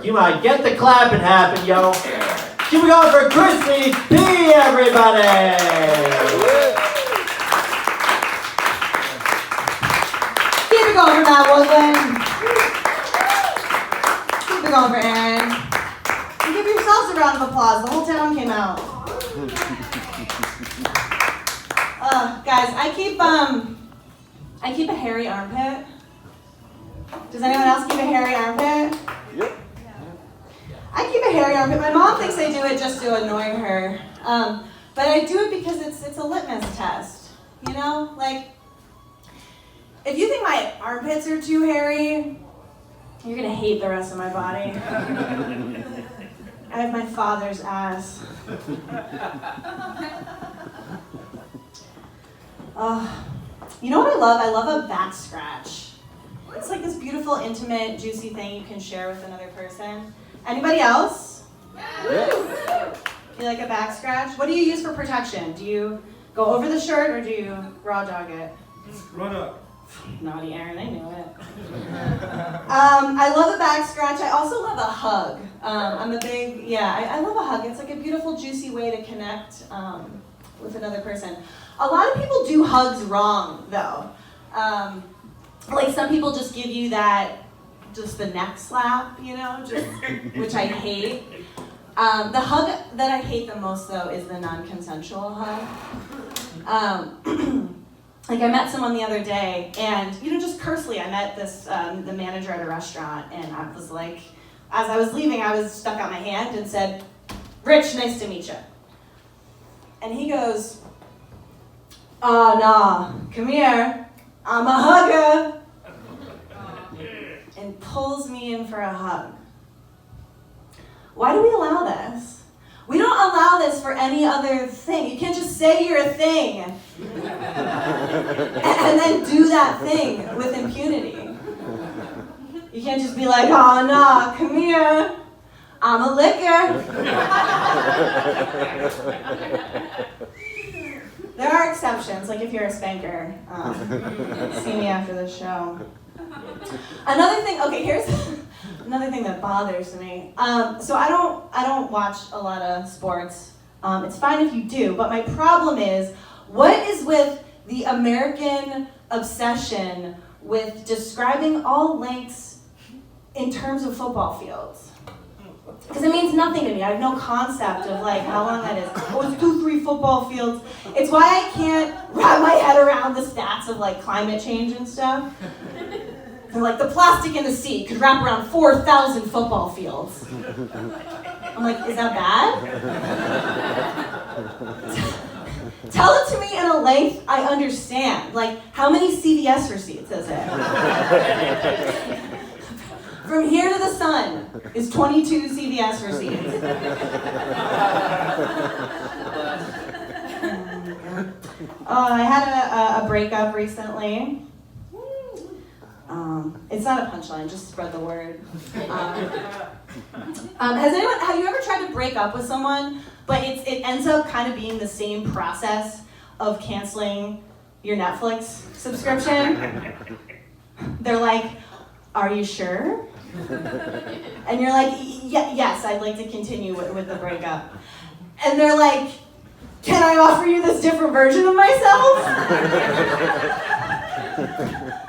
Come on, get the clapping happen, yo. Keep it going for Chrissy P, everybody. Keep it going for Matt Woodland. Keep it going for Aaron. And give yourselves a round of applause. The whole town came out. Guys, I keep a hairy armpit. Does anyone else keep a hairy armpit? Yep. I keep a hairy armpit. My mom thinks I do it just to annoy her. But I do it because it's a litmus test. You know? Like, if you think my armpits are too hairy, you're gonna hate the rest of my body. I have my father's ass. You know what I love? I love a back scratch. It's like this beautiful, intimate, juicy thing you can share with another person. Anybody else? Yeah. You like a back scratch? What do you use for protection? Do you go over the shirt or do you raw dog it? Run up. Naughty Aaron, I knew it. I love a back scratch. I also love a hug. I love a hug. It's like a beautiful, juicy way to connect with another person. A lot of people do hugs wrong, though. Like some people just give you just the neck slap, you know, which I hate. The hug that I hate the most, though, is the non-consensual hug. Like I met someone the other day, and just cursely, I met the manager at a restaurant, and I was like, as I was leaving, I was stuck out my hand and said, "Rich, nice to meet you." And he goes, "Oh, nah, come here, I'm a hugger," and pulls me in for a hug. Why do we allow this? We don't allow this for any other thing. You can't just say you're a thing and then do that thing with impunity. You can't just be like, "Oh, nah, come here, I'm a licker." There are exceptions, like if you're a spanker. See me after the show. Another thing, here's another thing that bothers me. So I don't watch a lot of sports. It's fine if you do, but my problem is, what is with the American obsession with describing all lengths in terms of football fields? Because it means nothing to me. I have no concept of how long that is. Oh, it's 2-3 football fields. It's why I can't wrap my head around the stats of climate change and stuff. And the plastic in the sea could wrap around 4,000 football fields. I'm like, is that bad? Tell it to me in a length I understand. How many CVS receipts is it? From here to the sun is 22 CVS receipts. I had a breakup recently. It's not a punchline, just spread the word. Have you ever tried to break up with someone, but it ends up kind of being the same process of canceling your Netflix subscription? They're like, "Are you sure?" And you're like, yes, I'd like to continue with the breakup. And they're like, "Can I offer you this different version of myself?"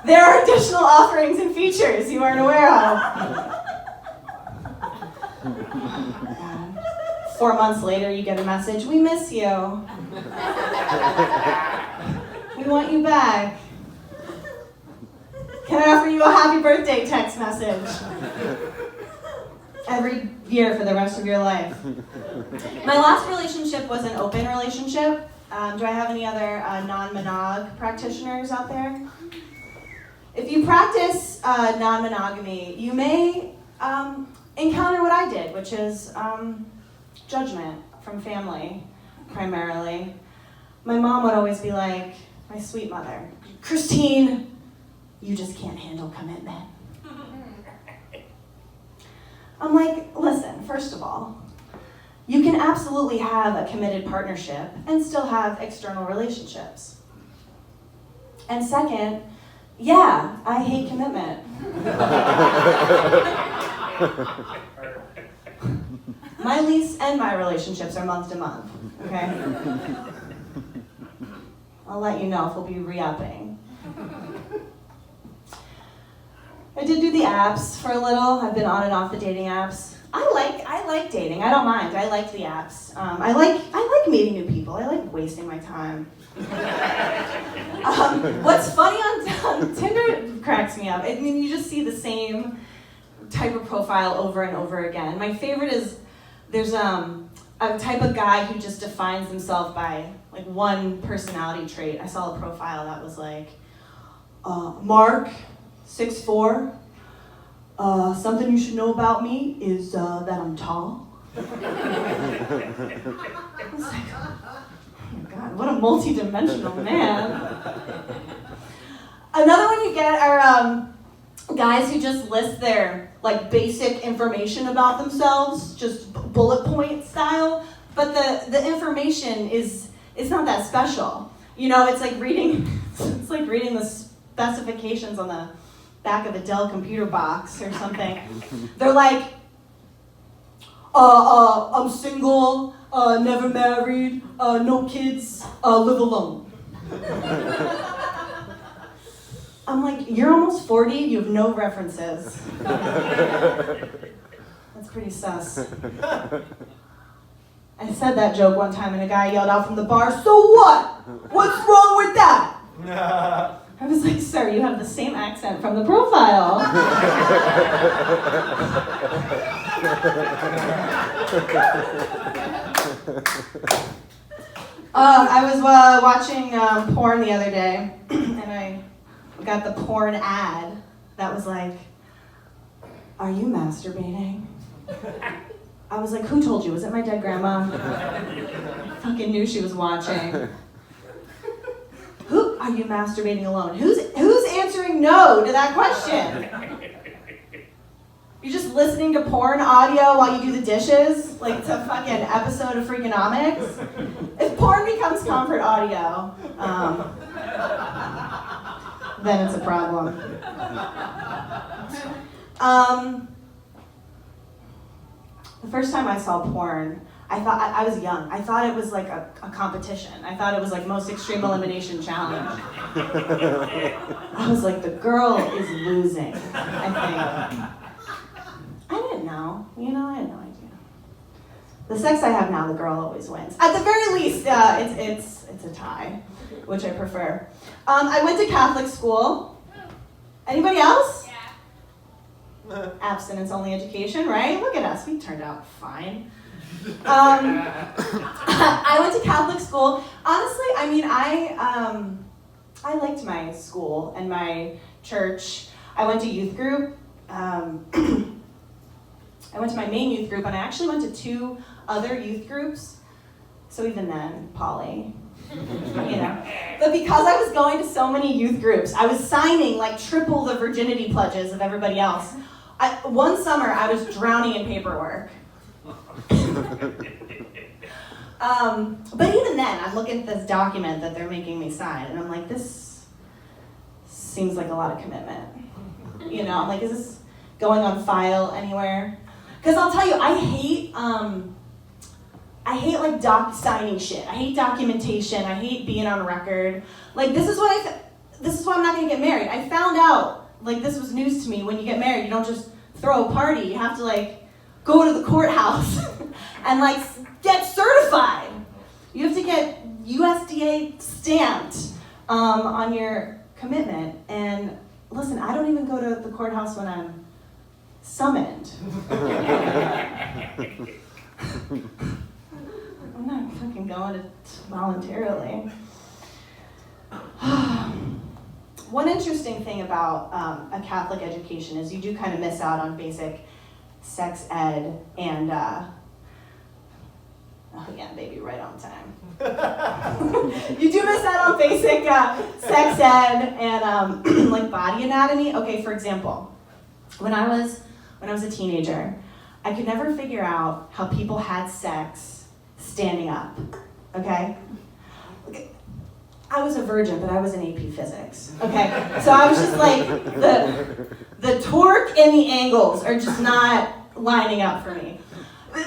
There are additional offerings and features you aren't aware of. 4 months later, you get a message, "We miss you. We want you back. Can I offer you a happy birthday text message?" Every year for the rest of your life. My last relationship was an open relationship. Do I have any other non-monog practitioners out there? If you practice non-monogamy, you may encounter what I did, which is judgment from family, primarily. My mom would always be like, my sweet mother, "Christine, you just can't handle commitment." I'm like, listen, first of all, you can absolutely have a committed partnership and still have external relationships. And second, yeah, I hate commitment. My lease and my relationships are month to month, okay? I'll let you know if we'll be re-upping. I did do the apps for a little. I've been on and off the dating apps. I like dating. I don't mind. I like the apps. I like meeting new people. I like wasting my time. What's funny on Tinder cracks me up. I mean, you just see the same type of profile over and over again. My favorite is there's a type of guy who just defines himself by like one personality trait. I saw a profile that was like, Mark, 6'4". Something you should know about me is that I'm tall. I was like, oh my God, what a multi-dimensional man. Another one you get are guys who just list their like basic information about themselves, just bullet point style, but the information is not that special. You know, it's like reading the specifications on the back of a Dell computer box or something. They're like, I'm single, never married, no kids, live alone. I'm like, you're almost 40, you have no references. That's pretty sus. I said that joke one time and a guy yelled out from the bar, so what? What's wrong with that? I was like, sir, you have the same accent from the profile. I was watching porn the other day, and I got the porn ad that was like, are you masturbating? I was like, who told you? Was it my dead grandma? I fucking knew she was watching. Who are you masturbating alone? Who's answering no to that question? You're just listening to porn audio while you do the dishes? Like it's a fucking episode of Freakonomics? If porn becomes comfort audio, then it's a problem. The first time I saw porn, I thought, I was young, I thought it was like a competition. I thought it was like most extreme elimination challenge. I was like, the girl is losing, I think. I didn't know, I had no idea. The sex I have now, the girl always wins. At the very least, it's a tie, which I prefer. I went to Catholic school. Anybody else? Abstinence-only education, right? Look at us, we turned out fine. I went to Catholic school. Honestly, I mean, I liked my school and my church. I went to youth group. I went to my main youth group, and I actually went to 2 other youth groups. So even then, poly, But because I was going to so many youth groups, I was signing like triple the virginity pledges of everybody else. One summer, I was drowning in paperwork. But even then, I'm looking at this document that they're making me sign, and I'm like, this seems like a lot of commitment. I'm like, is this going on file anywhere? Because I'll tell you, I hate like signing shit. I hate documentation. I hate being on record. Like this is why I'm not gonna get married. I found out, like this was news to me. When you get married, you don't just throw a party. You have to like go to the courthouse and like get certified. You have to get USDA stamped on your commitment. And listen, I don't even go to the courthouse when I'm summoned. I'm not fucking going to voluntarily. One interesting thing about a Catholic education is you do kind of miss out on basic sex ed and, oh yeah, baby, right on time. You do miss out on basic sex ed and like body anatomy. Okay, for example, when I was a teenager, I could never figure out how people had sex standing up, okay? I was a virgin, but I was in AP Physics, okay? So I was just like, the torque and the angles are just not lining up for me.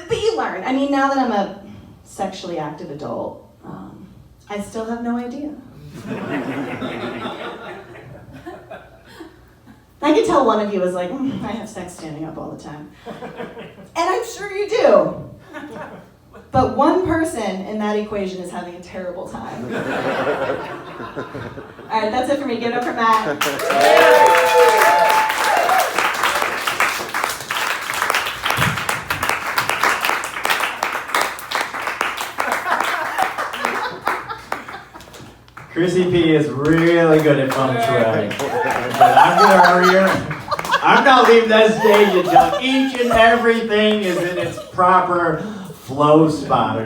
But you learn. I mean, now that I'm a sexually active adult, I still have no idea. I can tell one of you is like, I have sex standing up all the time. And I'm sure you do. But one person in that equation is having a terrible time. All right, that's it for me. Give it up for Matt. Chrissy P is really good at feng shui. But I'm gonna hurry her. I'm not leaving that stage until each and everything is in its proper flow spot.